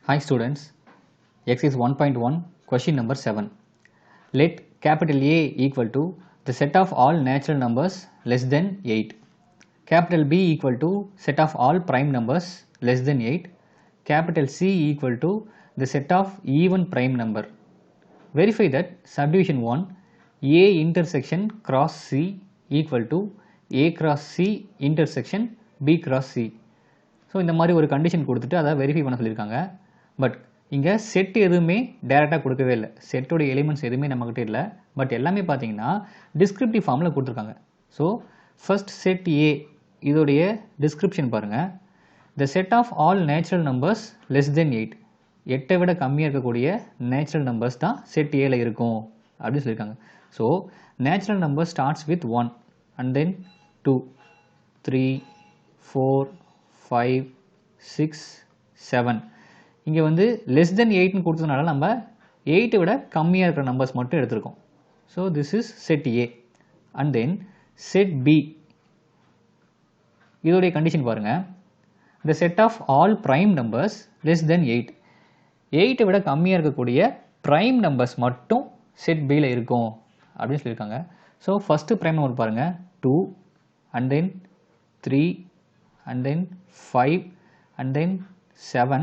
Hi students, exercise 1.1 question number 7. Let capital A equal to the set of all natural numbers less than 8. Capital B equal to set of all prime numbers less than 8. Capital C equal to the set of even prime number. Verify that subdivision 1 A intersection cross C equal to A cross C intersection B cross C. So இந்த மாதிரி ஒரு condition கொடுத்துட்டு அதை verify பண்ண சொல்லியிருக்காங்க. But இங்கே set எதுவுமே டேரெக்டாக கொடுக்கவே இல்லை. செட்டோடைய எலிமெண்ட்ஸ் எதுவுமே நம்மக்கிட்ட இல்லை. பட் எல்லாமே பார்த்தீங்கன்னா டிஸ்கிரிப்டிவ் ஃபார்மில் கொடுத்துருக்காங்க. ஸோ ஃபர்ஸ்ட் செட் ஏ இதோடைய டிஸ்கிரிப்ஷன் பாருங்கள். The set of all natural numbers less than 8. 8 விட கம்மியாக இருக்கக்கூடிய நேச்சுரல் நம்பர்ஸ் தான் செட் ஏல இருக்கும் அப்படின்னு சொல்லியிருக்காங்க. So natural number starts with 1 and then 2, 3, 4, 5, 6, 7. இங்கே வந்து லெஸ் தென் 8ன்னு கொடுத்ததுனால நம்ம 8 விட கம்மியாக இருக்கிற நம்பர்ஸ் மட்டும் எடுத்திருக்கோம். So this is set A. And then set B இதோடைய கண்டிஷன் பாருங்கள். The set of all prime numbers less than 8. 8 விட கம்மியாக இருக்கக்கூடிய ப்ரைம் நம்பர்ஸ் மட்டும் செட் பியில் இருக்கும் அப்படின்னு சொல்லியிருக்காங்க. ஸோ ஃபஸ்ட்டு ப்ரைம் நம்பர் பாருங்கள் 2 and then 3 and then 5 and then 7.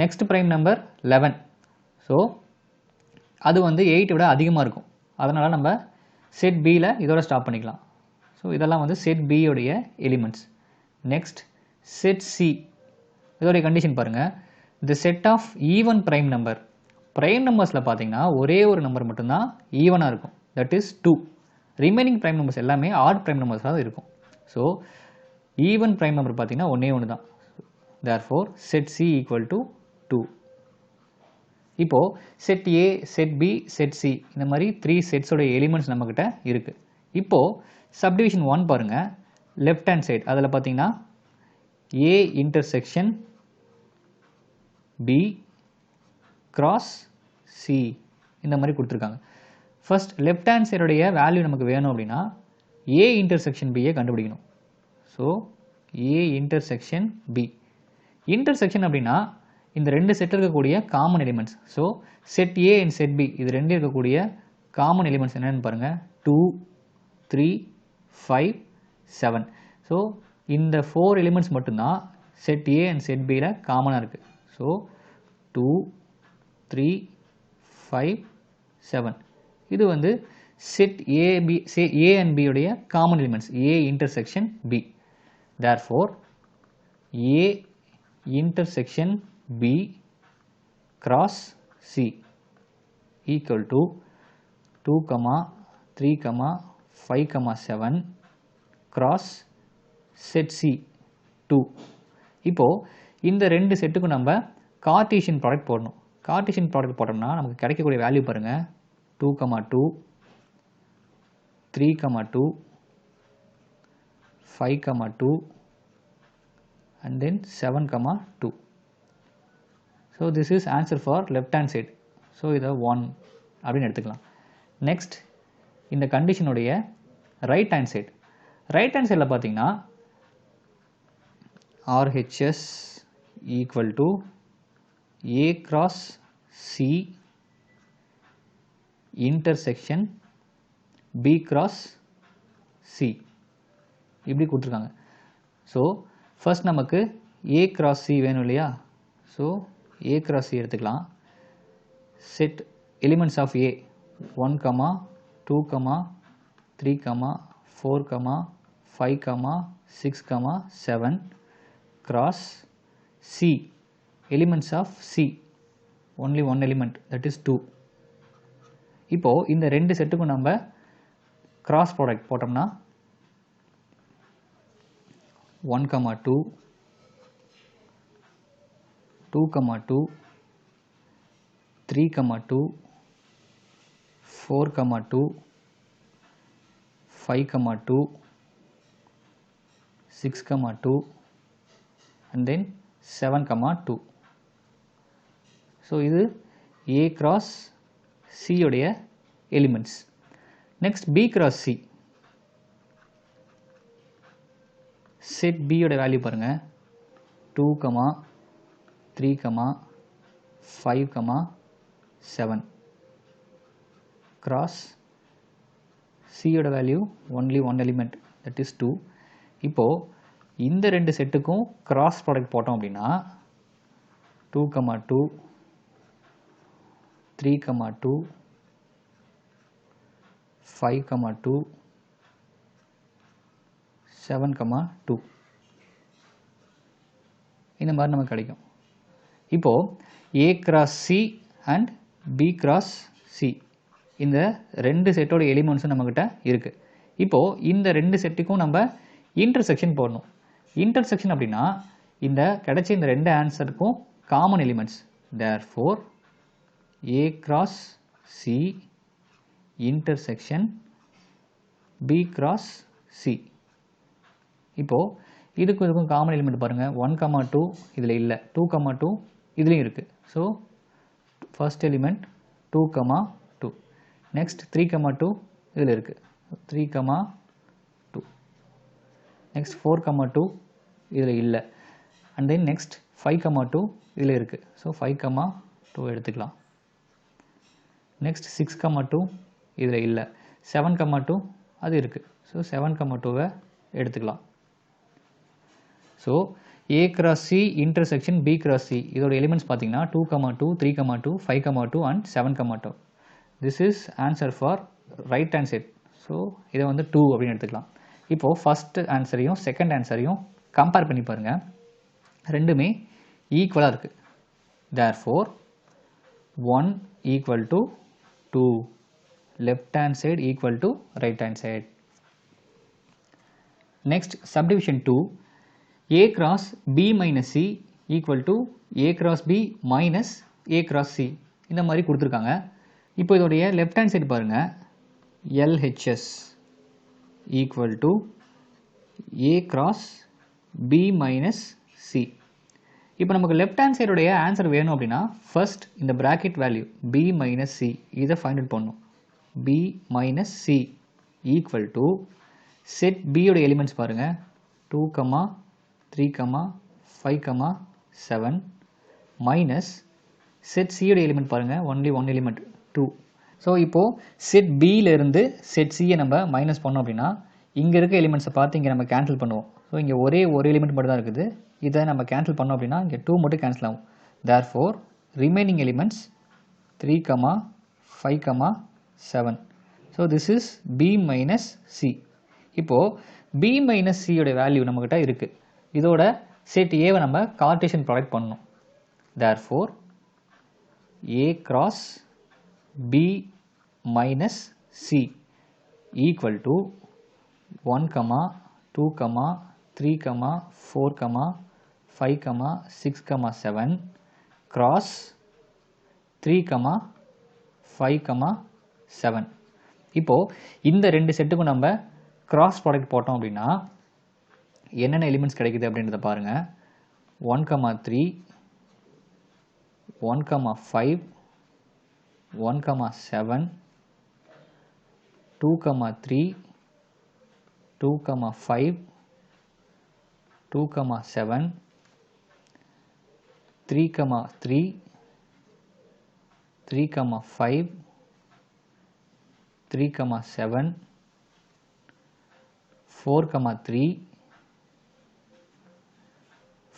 next prime number 11. So அது வந்து 8 விட அதிகமாக இருக்கும். அதனால் நம்ம செட் பியில் இதோட ஸ்டாப் பண்ணிக்கலாம். ஸோ இதெல்லாம் வந்து செட் பியோடைய எலிமெண்ட்ஸ். நெக்ஸ்ட் செட் சி இதோடைய கண்டிஷன் பாருங்கள். The set of even prime number. Prime நம்பர்ஸில் பார்த்தீங்கன்னா ஒரே ஒரு நம்பர் மட்டும்தான் ஈவனாக இருக்கும், that is 2. Remaining prime numbers எல்லாமே ஆட் ப்ரைம் நம்பர்ஸாக தான் இருக்கும். ஸோ ஈவன் ப்ரைம் நம்பர் பார்த்தீங்கன்னா ஒன்றே ஒன்று தான். Therefore set C equal to 2. இப்போது set A, set B, set C இந்த மாதிரி 3 செட்ஸோட எலிமெண்ட்ஸ் நம்மக்கிட்ட இருக்குது. இப்போது சப்டிவிஷன் 1 பாருங்கள். லெஃப்ட் ஹேண்ட் சைடு அதில் பார்த்தீங்கன்னா A intersection B cross C இந்த மாதிரி கொடுத்துருக்காங்க. ஃபர்ஸ்ட் லெஃப்ட் ஹேண்ட் சைடுடைய வேல்யூ நமக்கு வேணும் அப்படின்னா ஏ இன்டர்செக்ஷன் பியை கண்டுபிடிக்கணும். So A intersection B. Intersection அப்படின்னா இந்த ரெண்டு செட் இருக்கக்கூடிய common elements. So set A and set B இது ரெண்டு இருக்கக்கூடிய காமன் எலிமெண்ட்ஸ் என்னென்னு பாருங்கள். 2, 3, 5, 7. ஸோ இந்த 4 எலிமெண்ட்ஸ் மட்டும்தான் செட் ஏ அண்ட் செட் பியில் காமனாக இருக்குது. ஸோ 2, 3, 5, 7 இது வந்து செட் ஏ அண்ட் பி உடைய common elements A intersection B. Therefore, A intersection B cross C equal to 2, 3, 5, 7 cross set C 2. இப்போது இந்த ரெண்டு செட்டுக்கும் நம்ம கார்ட்டீசியன் ப்ராடக்ட் போடணும். கார்ட்டீசியன் ப்ராடக்ட் போட்டோம்னா நமக்கு கிடைக்கக்கூடிய வேல்யூ பாருங்கள். 2, 2, 3, 2, 5, 2 and then 7, 2. So this is answer for left hand side. So இதை 1 அப்படின்னு எடுத்துக்கலாம். நெக்ஸ்ட் இந்த கண்டிஷனுடைய right hand side. Right hand சைடில் பார்த்தீங்கன்னா RHS equal to A cross C intersection B cross C இப்படி கொடுத்துருக்காங்க. ஸோ ஃபர்ஸ்ட் நமக்கு A கிராஸ் C வேணும் இல்லையா? ஸோ A கிராஸ் C எடுத்துக்கலாம். Set elements of A 1, 2, 3, 4, 5, 6, 7 cross C elements of C only one element, that is 2. இப்போது இந்த ரெண்டு செட்டுக்கும் நம்ம கிராஸ் ப்ராடக்ட் போட்டோம்னா 1, 2, 2, 2, 3, 2, 4, 2, 5, 2, 6, 2 and then 7, 2. ஸோ இது A கிராஸ் C உடைய elements. Next B cross C. Set B யோட value பாருங்கள். 2, 3, 5, 7 cross C யோட value only one element that is 2. இப்போ இந்த ரெண்டு செட்டுக்கும் கிராஸ் ப்ராடக்ட் போட்டோம் அப்படின்னா 2, 2 3, 2 5, 2 7, 2 இந்த மாதிரி நமக்கு கிடைக்கும். இப்போ A cross C and B cross C இந்த ரெண்டு செட்டோட எலிமெண்ட்ஸும் நம்மக்கிட்ட இருக்குது. இப்போது இந்த ரெண்டு செட்டுக்கும் நம்ம இன்டர்செக்ஷன் போடணும். இன்டர்செக்ஷன் அப்படின்னா இந்த கிடைச்ச இந்த ரெண்டு ஆன்சருக்கும் common elements. therefore A cross C intersection B cross C. இப்போது இதுக்கும் காமன் எலிமெண்ட் பாருங்கள். 1, 2 இதில் இல்லை, 2, 2 இதுலேயும் இருக்குது. So first element 2, 2. நெக்ஸ்ட் 3, 2 இதில் இருக்குது. 3, 2. நெக்ஸ்ட் 4, 2 இதில் இல்லை. அண்ட் தென் நெக்ஸ்ட் 5, 2 இதில் இருக்குது. ஸோ 5, 2 எடுத்துக்கலாம். நெக்ஸ்ட் 6, 2 இதில் இல்லை. 7, 2 அது இருக்குது. ஸோ 7, 2வை எடுத்துக்கலாம். So A cross C intersection B cross C இதோட எலிமெண்ட்ஸ் பார்த்தீங்கன்னா 2, 2, 3, 2, 5, 2 and 7, 2. This is answer for right hand side. So இதை வந்து 2 அப்படின்னு எடுத்துக்கலாம். இப்போது ஃபஸ்ட் ஆன்சரையும் செகண்ட் ஆன்சரையும் கம்பேர் பண்ணி பாருங்கள். ரெண்டுமே ஈக்குவலாக இருக்குது. therefore 1 equal to 2. left hand side equal to right hand side. Next subdivision 2. A cross B minus C equal to A cross B minus A cross C இந்த மாதிரி கொடுத்துருக்காங்க. இப்போ இதோடைய லெஃப்ட் ஹேண்ட் சைடு பாருங்கள். LHS equal to A cross B minus C. இப்போ நமக்கு left hand சைடுடைய answer வேணும் அப்படின்னா ஃபர்ஸ்ட் இந்த bracket value B minus C இதை ஃபைண்ட் அவுட் பண்ணணும். B minus C equal to set B யோட எலிமெண்ட்ஸ் பாருங்கள். 2, 3, 5, 7 மைனஸ் செட் C யோட எலிமெண்ட் பாருங்கள். Only one element 2. ஸோ இப்போது செட் Bயிலிருந்து செட் Cயை நம்ம மைனஸ் பண்ணோம் அப்படின்னா இங்கே இருக்க எலிமெண்ட்ஸை பார்த்து இங்கே நம்ம கேன்சல் பண்ணுவோம். ஸோ இங்கே ஒரு எலிமெண்ட் மட்டும் தான் இருக்குது. இதை நம்ம கேன்சல் பண்ணோம் அப்படின்னா இங்கே 2 மட்டும் கேன்சல் ஆகும். therefore remaining elements 3, 5, 7. So this is B minus C. இப்போது B minus C யோட வேல்யூ நம்மக்கிட்ட இருக்குது. இதோட செட் Aவை நம்ம கார்ட்டீசியன் ப்ராடக்ட் பண்ணணும். therefore A cross B minus C equal to 1, 2, 3, 4, 5, 6, 7 cross 3, 5, 7. இப்போது இந்த ரெண்டு செட்டுக்கும் நம்ம கிராஸ் ப்ராடக்ட் போட்டோம் அப்படின்னா என்னென்ன எலிமெண்ட்ஸ் கிடைக்குது அப்படின்றத பாருங்கள். 1, 3, 1, 5, 1, 7, 2, 3, 2, 5, 2, 7, 3, 3, 3, 5, 3, 7, 4, 3,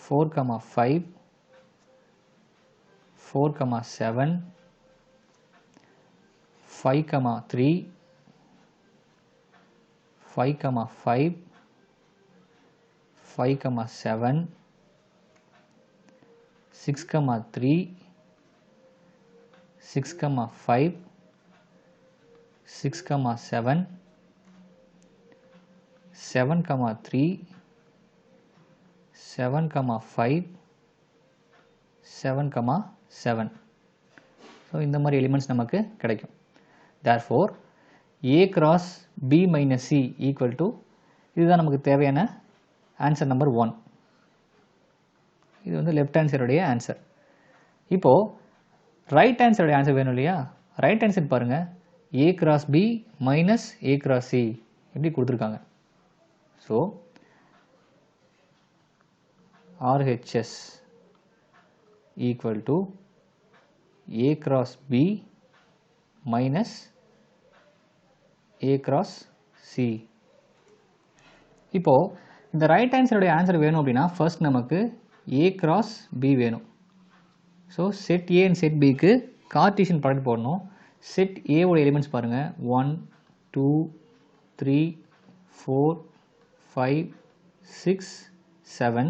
4, 5, 4, 7, 5, 3, 5, 5, 5, 7, 6, 3, 6, 5, 6, 7, 7, 3, 7, 5, 7, 7. ஸோ இந்த மாதிரி எலிமெண்ட்ஸ் நமக்கு கிடைக்கும். therefore A cross B minus C equal to இதுதான் நமக்கு தேவையான ஆன்சர் நம்பர் 1. இது வந்து லெஃப்ட் ஹேண்ட் சைடுடைய ஆன்சர். இப்போது ரைட் ஹேண்ட் சைடுடைய ஆன்சர் வேணும் இல்லையா? ரைட் ஹேண்ட் சைடு பாருங்கள். A cross B minus A cross C எப்படி கொடுத்துருக்காங்க. So RHS equal to A cross B minus A cross C. இப்போ இந்த ரைட் ஆன்சருடைய ஆன்சர் வேணும் அப்படின்னா ஃபர்ஸ்ட் நமக்கு A cross B வேணும். So set A and set Bக்கு கார்ட்டீசியன் ப்ராடக்ட் போடணும். செட் A ஓட எலிமெண்ட்ஸ் பாருங்கள் 1 2 3 4 5 6 7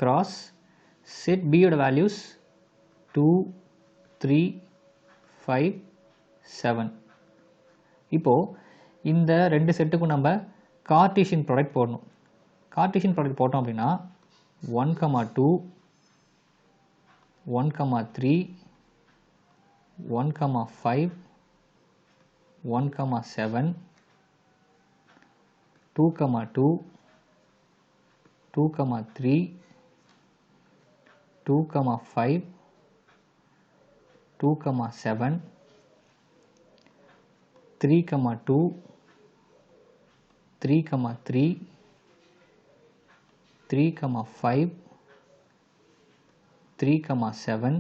cross செட் B ஓட வேல்யூஸ் 2 3 5 7. இப்போ இந்த ரெண்டு செட்டுக்கும் நம்ம கார்ட்டீசியன் ப்ராடக்ட் போடணும். கார்ட்டீசியன் ப்ராடக்ட் போட்டோம் அப்படின்னா 1 2 1 3 1 5 1 7 2 2 2 3 2 5 2 7 3 2 3 3 3 5 3 7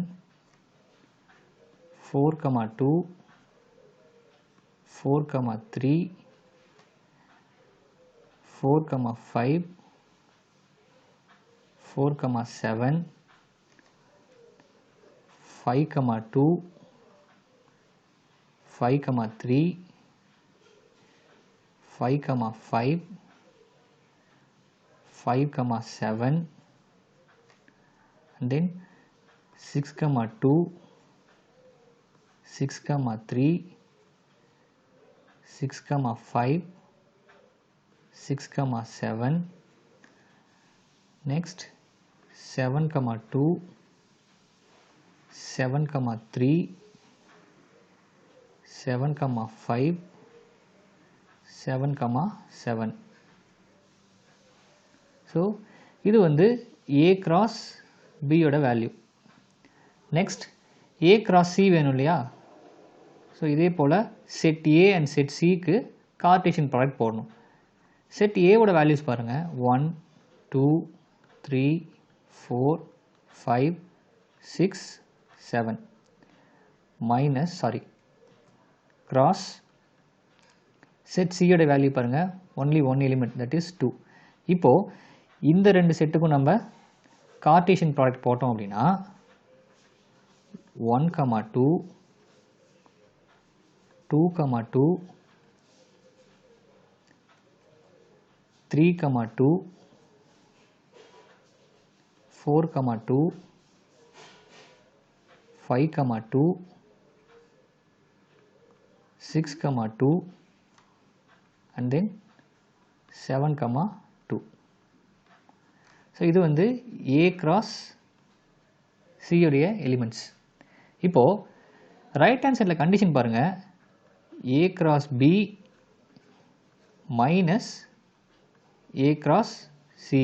4 2 4 3 4 5 4 7 5 2 5 3 5 5 5 7 and then 6 2 6 3 6 5 6 7 next 7 2 7 3 7 5 7 7. ஸோ இது வந்து A cross B ஓட value. Next A cross C வேணும் இல்லையா? ஸோ இதே போல் செட் A அண்ட் செட் Cக்கு கார்ட்டீசியன் ப்ராடக்ட் போடணும். செட் A ஓட வேல்யூஸ் பாருங்கள் 1 2 3 4 5 6 7 மைனஸ் cross செட் C ஓட வேல்யூ பாருங்கள் only one element that is 2. இப்போது இந்த ரெண்டு செட்டுக்கும் நம்ம கார்ட்டீசியன் ப்ராடக்ட் போட்டோம் அப்படின்னா 1 2 2 2 3 2 4 2 5 2 6 2 and then 7 2. ஸோ இது வந்து A cross C உடைய எலிமெண்ட்ஸ். இப்போது ரைட் ஹேண்ட் சைடில் கண்டிஷன் பாருங்கள் A cross B minus A cross C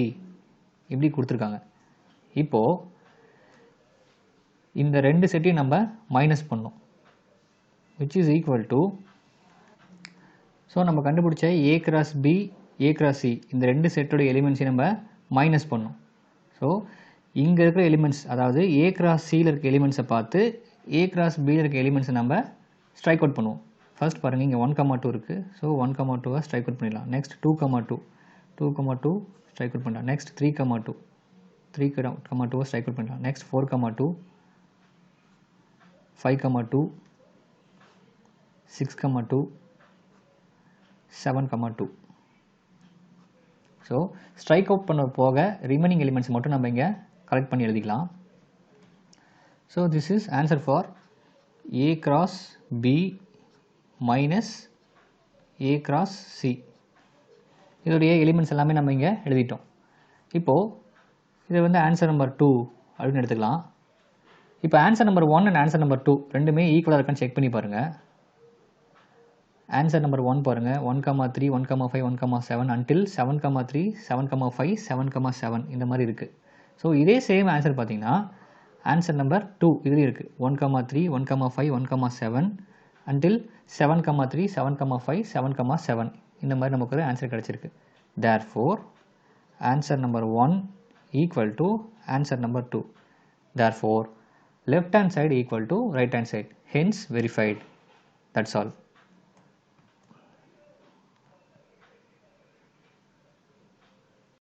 இப்படி கொடுத்துருக்காங்க. இப்போது இந்த ரெண்டு செட்டையும் நம்ம மைனஸ் பண்ணோம் which is equal to so நம்ம கண்டுபிடிச்ச A cross B A cross C இந்த ரெண்டு செட்டோட எலிமெண்ட்ஸையும் நம்ம மைனஸ் பண்ணோம். ஸோ இங்கே இருக்கிற எலிமெண்ட்ஸ் அதாவது A cross Cயில் இருக்க எலிமெண்ட்ஸை பார்த்து A cross Bயில் இருக்க எலிமெண்ட்ஸை நம்ம ஸ்ட்ரைக் அவுட் பண்ணுவோம். ஃபர்ஸ்ட் பாருங்கள் இங்கே 1 2 இருக்குது. ஸோ 1 2 ஸ்ட்ரைக் அவுட் பண்ணிடலாம். நெக்ஸ்ட் 2 2 2 2 ஸ்ட்ரைக் அவுட் பண்ணலாம். நெக்ஸ்ட் 3 2 3 2 ஸ்ட்ரைக் அவுட் பண்ணலாம். நெக்ஸ்ட் 4 2 5 2 6 2 7 2. ஸோ ஸ்ட்ரைக் அவுட் பண்ண போக ரிமைனிங் எலிமெண்ட்ஸ் மட்டும் நம்ம இங்கே கலெக்ட் பண்ணி எழுதிக்கலாம். So this is answer for A cross B minus A cross C. இதோடைய எலிமெண்ட்ஸ் எல்லாமே நம்ம இங்கே எழுதிட்டோம். இப்போது இது வந்து ஆன்சர் நம்பர் 2 அப்படின்னு எடுத்துக்கலாம். இப்போ answer number 1 and answer number 2 ரெண்டுமே ஈக்குவலாக இருக்கான்னு செக் பண்ணி பாருங்கள். ஆன்சர் நம்பர் 1 பாருங்கள் 1 3 1 5 1 7 until 7 3 7 5 7 7 இந்த மாதிரி இருக்குது. ஸோ இதே சேம் ஆன்சர் பார்த்தீங்கன்னா ஆன்சர் நம்பர் 2 இதுலேயும் இருக்குது 1 3 1 5 1 7 until 7 3 7 5 7 7 இந்த மாதிரி நமக்கு ஒரு ஆன்சர் கிடச்சிருக்கு. therefore answer number 1 equal to answer number 2. therefore left hand side equal to right hand side, hence verified. That's all.